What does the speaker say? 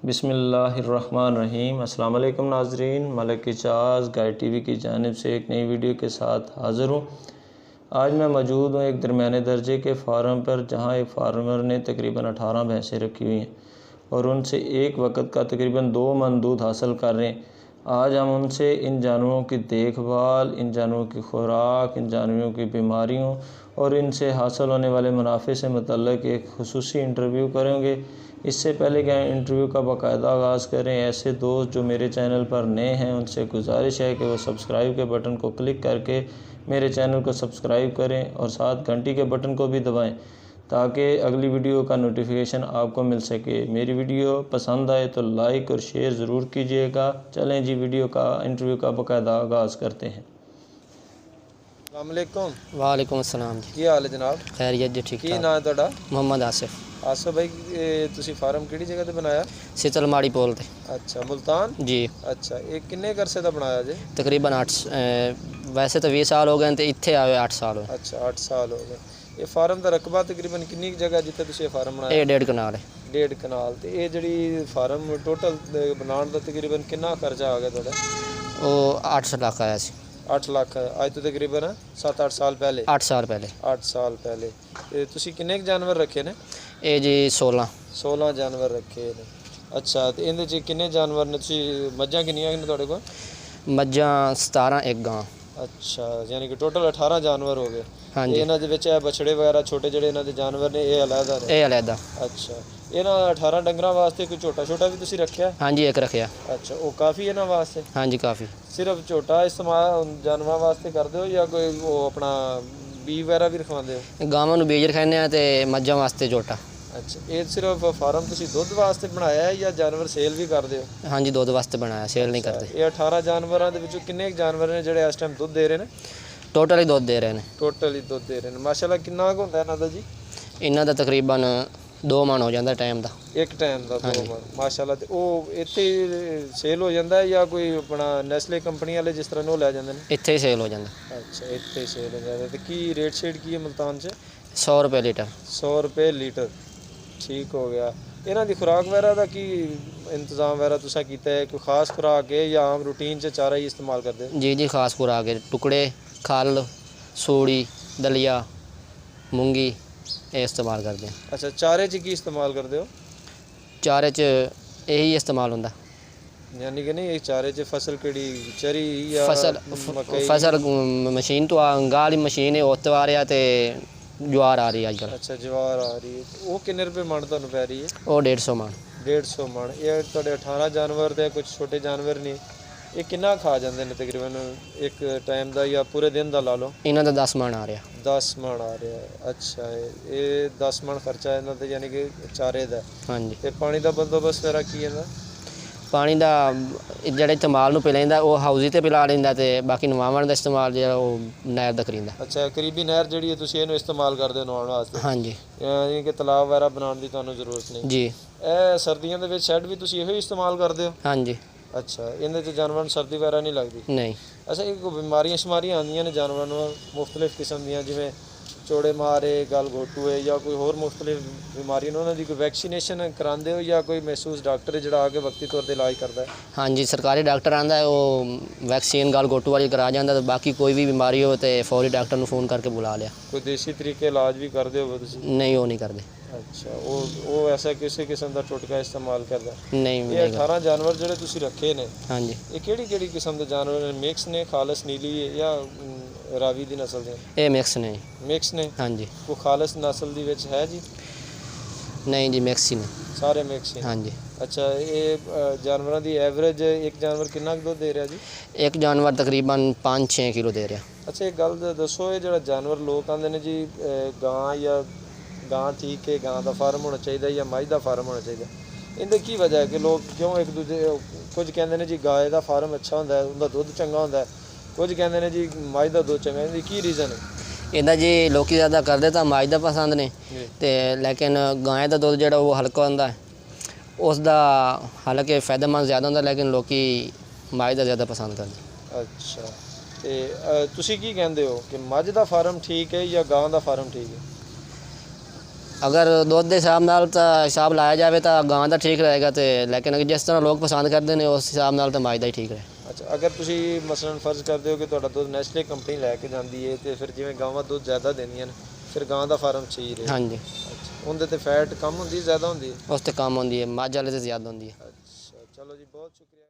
बिस्मिल्लाहिर्रहमानिर्रहीम। अस्सलाम वालेकुम नाज़रीन, मलिक इजाज़ गाइड टीवी की जानिब से एक नई वीडियो के साथ हाज़िर हूँ। आज मैं मौजूद हूँ एक दरमियाने दर्जे के फार्म पर, जहाँ एक फार्मर ने तकरीबन 18 भैंसें रखी हुई हैं और उनसे एक वक्त का तकरीबन 2 मन दूध हासिल कर रहे हैं। आज हम उनसे इन जानवरों की देखभाल, इन जानवरों की खुराक, इन जानवरों की बीमारियों और इनसे हासिल होने वाले मुनाफे से मुतल्लिक़ एक खुसूसी इंटरव्यू करेंगे। इससे पहले कि इंटरव्यू का बाकायदा आगाज़ करें, ऐसे दोस्त जो मेरे चैनल पर नए हैं उनसे गुजारिश है कि वो सब्सक्राइब के बटन को क्लिक करके मेरे चैनल को सब्सक्राइब करें और साथ घंटी के बटन को भी दबाएं ताकि अगली वीडियो का नोटिफिकेशन आपको मिल सके। मेरी वीडियो पसंद आए तो लाइक और शेयर ज़रूर कीजिएगा। चलें जी, वीडियो का इंटरव्यू का बाकायदा आगाज़ करते हैं। अस्सलाम वालेकुम। वालेकुम अस्सलाम जी। की हाल है जनाब? खैरियत जी, ठीक की ठाक। नाम है ਤੁਹਾਡਾ? मोहम्मद आसिफ। आसिफ भाई, ਤੁਸੀਂ ਫਾਰਮ ਕਿਹੜੀ ਜਗ੍ਹਾ ਤੇ ਬਣਾਇਆ? सितल माड़ी पोल ते ਅੱਛਾ, ਮੁਲਤਾਨ। जी। ਅੱਛਾ, ਇਹ ਕਿੰਨੇ ਕੁ ਅਰਸੇ ਦਾ ਬਣਾਇਆ ਜੇ? तकरीबन 8 वैसे तो 20 साल हो गए तो इत्थे आए 8 साल हो। ਅੱਛਾ, 8 ਸਾਲ ਹੋ ਗਏ। ਇਹ ਫਾਰਮ ਦਾ ਰਕਬਾ ਤਕਰੀਬਨ ਕਿੰਨੀ ਕੁ ਜਗ੍ਹਾ ਜਿੱਥੇ ਤੁਸੀਂ ਇਹ ਫਾਰਮ ਬਣਾਇਆ? ये 1.5 कनाल है। 1.5 ਕਨਾਲ। ਤੇ ਇਹ ਜਿਹੜੀ ਫਾਰਮ ਟੋਟਲ ਬਣਾਉਣ ਦਾ ਤਕਰੀਬਨ ਕਿੰਨਾ ਖਰਚਾ ਆ ਗਿਆ ਤੁਹਾਡਾ? वो 8 लाख आया सी। 8 ਲੱਖ। ਅੱਜ ਤੋਂ ਤਕਰੀਬਨ 7-8 ਸਾਲ ਪਹਿਲੇ। 8 साल पहले। 8 ਸਾਲ ਪਹਿਲੇ। ਤੇ ਤੁਸੀਂ ਕਿੰਨੇ ਕੁ ਜਾਨਵਰ ਰੱਖੇ ਨੇ? ये जी 16। 16 ਜਾਨਵਰ ਰੱਖੇ ਨੇ। ਅੱਛਾ, ਤੇ ਇਹਦੇ 'ਚ ਕਿੰਨੇ ਜਾਨਵਰ ਨੇ? ਤੁਸੀਂ ਮੱਝਾਂ ਕਿੰਨੀਆਂ ਨੇ ਤੁਹਾਡੇ ਕੋਲ? मज्जा 17, एक गां। ਅੱਛਾ, ਯਾਨੀ ਕਿ ਟੋਟਲ 18 ਜਾਨਵਰ ਹੋ ਗਏ। हाँ ਤੇ जी। ਇਹਨਾਂ ਦੇ ਵਿੱਚ ਇਹ ਬਛੜੇ ਵਗੈਰਾ ਛੋਟੇ ਜਿਹੜੇ ਇਹਨਾਂ ਦੇ ਜਾਨਵਰ ਨੇ ਇਹ ਅਲੱਗਾ ਨੇ? ये अलहदा। ਅੱਛਾ, ਇਹਨਾਂ 18 ਡੰਗਰਾਂ ਵਾਸਤੇ ਕੋਈ ਛੋਟਾ ਵੀ ਤੁਸੀਂ ਰੱਖਿਆ? हाँ जी, एक रखिया। ਅੱਛਾ, ਉਹ ਕਾਫੀ ਇਹਨਾਂ ਵਾਸਤੇ? हाँ जी, काफ़ी। ਸਿਰਫ ਛੋਟਾ ਇਸਤੇਮਾਲ ਜਾਨਵਰਾਂ ਵਾਸਤੇ ਕਰਦੇ ਹੋ ਜਾਂ ਕੋਈ ਉਹ ਆਪਣਾ ਬੀ ਵਗੈਰਾ ਵੀ ਰਖਵਾਉਂਦੇ ਹੋ? गावां नूं बीज रखाने ते मज्जां वास्ते झोटा। ਅੱਛਾ, ਇਹ ਸਿਰਫ ਫਾਰਮ ਤੁਸੀਂ ਦੁੱਧ ਵਾਸਤੇ ਬਣਾਇਆ ਹੈ ਜਾਂ ਜਾਨਵਰ ਸੇਲ ਵੀ ਕਰਦੇ ਹੋ? हाँ जी, दूध वास्ते बनाया, सेल नहीं करते। ਇਹ 18 ਜਾਨਵਰਾਂ ਦੇ ਵਿੱਚੋਂ ਕਿੰਨੇ ਕੁ ਜਾਨਵਰ ਨੇ ਜਿਹੜੇ ਇਸ ਟਾਈਮ ਦੁੱਧ ਦੇ ਰਹੇ ਨੇ? टोटल ही दूध दे रहे हैं। ਟੋਟਲ ਹੀ ਦੁੱਧ ਦੇ ਰਹੇ ਨੇ। ਮਾਸ਼ਾਅੱਲਾ, ਕਿੰਨਾ ਕੁ ਹੁੰਦਾ ਇਹਨਾਂ ਦਾ ਜੀ? इन्हां दा तकरीबन 2 मन हो जाता टाइम दा। ਇੱਕ ਟਾਈਮ ਦਾ 2 ਮਣ। ਮਾਸ਼ਾਅੱਲਾ। ਤੇ ਉਹ ਇੱਥੇ ਸੇਲ ਹੋ ਜਾਂਦਾ ਹੈ ਜਾਂ ਕੋਈ ਆਪਣਾ ਨੈਸਲੇ ਕੰਪਨੀ ਵਾਲੇ ਜਿਸ ਤਰ੍ਹਾਂ ਉਹ ਲੈ ਜਾਂਦੇ ਨੇ? इत्थे ही सेल हो जाता। ਅੱਛਾ, ਇੱਥੇ ਸੇਲ ਹੋ ਜਾਂਦਾ। ਤੇ ਕੀ ਰੇਟ ਸ਼ੇਡ ਕੀ ਹੈ ਮੁਲਤਾਨ 'ਚ? 100 रुपये लीटर। 100 ਰੁਪਏ ਲੀਟਰ। ਠੀਕ ਹੋ ਗਿਆ। ਇਹਨਾਂ ਦੀ ਖੁਰਾਕ ਵਗੈਰਾ ਦਾ ਕੀ ਇੰਤਜ਼ਾਮ ਵਗੈਰਾ ਤੁਸੀਂ ਕੀਤਾ ਹੈ? ਕੋਈ ਖਾਸ ਖੁਰਾਕ ਹੈ ਜਾਂ ਆਮ ਰੂਟੀਨ 'ਚ ਚਾਰਾ ਹੀ ਇਸਤੇਮਾਲ ਕਰਦੇ ਹੋ? जी जी, खास खुराक है। टुकड़े, खल, सूड़ी, दलिया, मूंगी ये इस्तेमाल करते हैं। ਅੱਛਾ, ਚਾਰੇ 'ਚ ਕੀ ਇਸਤੇਮਾਲ ਕਰਦੇ ਹੋ? चारे च यही इस्तेमाल होंदा। ਯਾਨੀ ਕਿ ਨਹੀਂ ਇਹ ਚਾਰੇ 'ਚ ਫਸਲ ਕਿਹੜੀ ਚਰੀ ਜਾਂ फसल ਮਕਈ? फसल मशीन तो गाल मशीन है उत्त आ रहा ते ज्वार आ रही है अजकल। ਅੱਛਾ, ਜਵਾਰ ਆ ਰਹੀ ਹੈ। ਉਹ ਕਿੰਨੇ ਰੁਪਏ ਮਣ ਤੁਹਾਨੂੰ ਪੈ ਰਹੀ ਹੈ? वो 150 मन। 150 ਮਣ। ਇਹ ਤੁਹਾਡੇ 18 ਜਾਨਵਰ ਤੇ ਕੁਝ ਛੋਟੇ ਜਾਨਵਰ ਨੇ, ਇਹ ਕਿੰਨਾ ਖਾ ਜਾਂਦੇ ਨੇ ਤਕਰੀਬਨ ਇੱਕ ਟਾਈਮ ਦਾ ਜਾਂ ਪੂਰੇ ਦਿਨ ਦਾ ਲਾ ਲਓ? इन्हां दा 10 मन आ रहा। 10 ਮਣ ਆ ਰਿਹਾ ਹੈ। ਅੱਛਾ, ਇਹ 10 ਮਣ ਖਰਚਾ ਇਹਨਾਂ ਤੇ ਯਾਨੀ ਕਿ ਚਾਰੇ ਦਾ। हाँ जी। ਤੇ ਪਾਣੀ ਦਾ ਬੰਦੋਬਸਤ ਵਗੈਰਾ ਕੀ ਇਹਦਾ? पानी दा ਜਿਹੜੇ ਇਸਤੇਮਾਲ ਨੂੰ ਪੀ ਲੈਂਦਾ ਉਹ ਹਾਊਜ਼ੀ ਤੇ ਪਿਲਾ ਲੈਂਦਾ ਤੇ ਬਾਕੀ ਨਵਾਵਣ ਦਾ ਇਸਤੇਮਾਲ ਜਿਹੜਾ ਉਹ ਨਹਿਰ ਦਾ ਕਰੀਂਦਾ। ਅੱਛਾ, ਕਰੀਬੀ ਨਹਿਰ ਜਿਹੜੀ ਹੈ ਤੁਸੀਂ ਇਹਨੂੰ ਇਸਤੇਮਾਲ ਕਰਦੇ ਹੋ ਨਹਾਉਣ ਵਾਸਤੇ? हाँ जी। ਯਾਨੀ ਕਿ ਤਲਾਬ ਵਗੈਰਾ ਬਣਾਉਣ ਦੀ ਤੁਹਾਨੂੰ ਜ਼ਰੂਰਤ ਨਹੀਂ? जी। ਇਹ ਸਰਦੀਆਂ ਦੇ ਵਿੱਚ ਸ਼ੈੱਡ ਵੀ ਤੁਸੀਂ ਇਹੋ ਹੀ ਇਸਤੇਮਾਲ ਕਰਦੇ ਹੋ? हाँ जी। ਅੱਛਾ, ਇਹਦੇ 'ਚ ਜਾਨਵਰਾਂ ਨੂੰ ਸਰਦੀ ਵਗੈਰਾ ਨਹੀਂ ਲੱਗਦੀ? नहीं। ਅੱਛਾ, ਇਹ ਕੋਈ ਬਿਮਾਰੀਆਂ ਸ਼ਮਾਰੀਆਂ ਆਉਂਦੀਆਂ ਨੇ ਜਾਨਵਰਾਂ ਨੂੰ ਮੁxtਲਿਫ ਕਿਸਮ ਦੀਆਂ, ਜਿਵੇਂ ਚੋੜੇ ਮਾਰੇ, ਗਲ ਘੋਟੂ ਹੈ ਜਾਂ ਕੋਈ ਹੋਰ ਮੁxtਲਿਫ ਬਿਮਾਰੀਆਂ ਨੇ, ਉਹਨਾਂ ਦੀ ਕੋਈ ਵੈਕਸੀਨੇਸ਼ਨ ਕਰਾਉਂਦੇ ਹੋ ਜਾਂ ਕੋਈ ਮਹਿਸੂਸ ਡਾਕਟਰ ਹੈ ਜਿਹੜਾ ਆ ਕੇ ਵਕਤੀ ਤੌਰ ਤੇ ਇਲਾਜ ਕਰਦਾ ਹੈ? हाँ जी, सरकारी डॉक्टर आंदा है वो वैक्सीन गल गोटू वाली करा जाता। तो बाकी कोई भी बीमारी हो तो फौरी डॉक्टर ਨੂੰ फ़ोन करके बुला लिया। ਕੋਈ ਦੇਸੀ ਤਰੀਕੇ ਇਲਾਜ ਵੀ ਕਰਦੇ ਹੋ ਤੁਸੀਂ? नहीं, वो नहीं करते। ਅੱਛਾ, ਉਹ ਐਸਾ ਕਿਸੇ ਕਿਸਮ ਦਾ ਟੋਟਕਾ ਇਸਤੇਮਾਲ ਕਰਦਾ? नहीं ਇਹ नहीं 18 ਜਾਨਵਰ ਜਿਹੜੇ ਤੁਸੀਂ ਰੱਖੇ ਨੇ, हाँ जी। ਇਹ ਕਿਹੜੀ ਕਿਸਮ ਦੇ ਜਾਨਵਰ ਨੇ? ਮਿਕਸ ਨੇ, ਖਾਲਸ ਨੀਲੀ ਹੈ ਜਾਂ ਰਾਵੀ ਦੀ ਨਸਲ ਦੇ? ये मिक्स नहीं। ਮਿਕਸ ਨੇ। हाँ जी। ਕੋਈ ਖਾਲਸ ਨਸਲ ਦੀ ਵਿੱਚ ਹੈ ਜੀ? नहीं जी, मिक्स ही नहीं। ਸਾਰੇ ਮਿਕਸ ਹੀ? हाँ जी। ਅੱਛਾ, ਇਹ ਜਾਨਵਰਾਂ ਦੀ ਐਵਰੇਜ ਇੱਕ ਜਾਨਵਰ ਕਿੰਨਾ ਕੁ ਦੁੱਧ ਦੇ ਰਿਹਾ ਜੀ? एक जानवर तकरीबन 5-6 किलो दे रहा। ਅੱਛਾ, ਇੱਕ ਗੱਲ ਦੱਸੋ, ਇਹ ਜਿਹੜਾ ਜਾਨਵਰ ਲੋਕ ਆਉਂਦੇ ਨੇ ਜੀ ਗਾਂ ਜਾਂ ਗਾਂ ਠੀਕ ਹੈ, ਗਾਂ ਦਾ ਫਾਰਮ ਹੋਣਾ ਚਾਹੀਦਾ ਜਾਂ ਮੱਝ ਦਾ ਫਾਰਮ ਹੋਣਾ ਚਾਹੀਦਾ, ਇਹਦੀ ਕੀ ਵਜ੍ਹਾ ਹੈ ਕਿ ਲੋਕ ਕਿਉਂ ਇੱਕ ਦੂਜੇ ਕੁਝ ਕਹਿੰਦੇ ਨੇ ਜੀ ਗਾਂ ਦਾ ਫਾਰਮ ਅੱਛਾ ਹੁੰਦਾ ਹੈ, ਉਹਦਾ ਦੁੱਧ ਚੰਗਾ ਹੁੰਦਾ ਹੈ, ਕੁਝ ਕਹਿੰਦੇ ਨੇ ਜੀ ਮੱਝ ਦਾ ਦੁੱਧ ਚੰਗਾ, ਇਹਦੀ ਕੀ ਰੀਜ਼ਨ ਹੈ? ਇਹਦਾ ਜੀ ਲੋਕੀ ਜ਼ਿਆਦਾ ਕਰਦੇ ਤਾਂ ਮੱਝ ਦਾ ਪਸੰਦ ਨੇ ਤੇ ਲੇਕਿਨ ਗਾਂ ਦਾ ਦੁੱਧ ਜਿਹੜਾ ਉਹ ਹਲਕਾ ਹੁੰਦਾ ਹੈ, ਉਸ ਦਾ ਹਾਲਾਂਕਿ ਫਾਇਦੇਮੰਦ ਜ਼ਿਆਦਾ ਹੁੰਦਾ ਲੇਕਿਨ ਲੋਕੀ ਮੱਝ ਦਾ ਜ਼ਿਆਦਾ ਪਸੰਦ ਕਰਦੇ। ਅੱਛਾ, ਤੇ ਤੁਸੀਂ ਕੀ ਕਹਿੰਦੇ ਹੋ ਕਿ ਮੱਝ ਦਾ ਫਾਰਮ ਠੀਕ ਹੈ ਜਾਂ ਗਾਂ ਦਾ ਫਾਰਮ ਠੀਕ ਹੈ? ਅਗਰ ਦੁੱਧ ਦੇ ਹਿਸਾਬ ਨਾਲ ਤਾਂ ਹਿਸਾਬ ਲਾਇਆ ਜਾਵੇ ਤਾਂ ਗਾਂ ਦਾ ਠੀਕ ਰਹੇਗਾ, ਤੇ ਲੇਕਿਨ ਅਗਰ ਜਿਸ ਤਰ੍ਹਾਂ ਲੋਕ ਪਸੰਦ ਕਰਦੇ ਨੇ ਉਸ ਹਿਸਾਬ ਨਾਲ ਤਾਂ ਮੱਝ ਦਾ ਹੀ ਠੀਕ ਰਹੇ। ਅੱਛਾ, ਅਗਰ ਤੁਸੀਂ ਮਸਲਨ ਫਰਜ਼ ਕਰਦੇ ਹੋ ਕਿ ਤੁਹਾਡਾ ਦੁੱਧ ਨੈਸਲੇ ਕੰਪਨੀ ਲੈ ਕੇ ਜਾਂਦੀ ਹੈ ਤੇ ਫਿਰ ਜਿਵੇਂ ਗਾਵਾਂ ਦੁੱਧ ਜ਼ਿਆਦਾ ਦਿੰਦੀਆਂ ਨੇ ਫਿਰ ਗਾਂ ਦਾ ਫਾਰਮ ਸਹੀ ਰਹੇ। ਹਾਂਜੀ, ਅੱਛਾ, ਉਹਦੇ ਤੇ ਫੈਟ ਕਮ ਹੁੰਦੀ ਹੈ ਜ਼ਿਆਦਾ ਹੁੰਦੀ ਹੈ? ਉਸ ਤੇ ਕੰਮ ਹੁੰਦੀ ਹੈ, ਮੱਝ ਵਾਲੇ ਤੇ ਜ਼ਿਆਦਾ ਹੁੰਦੀ ਹੈ। ਅੱਛਾ, ਚਲੋ ਜੀ, ਬਹੁਤ ਸ਼ੁਕਰੀਆ।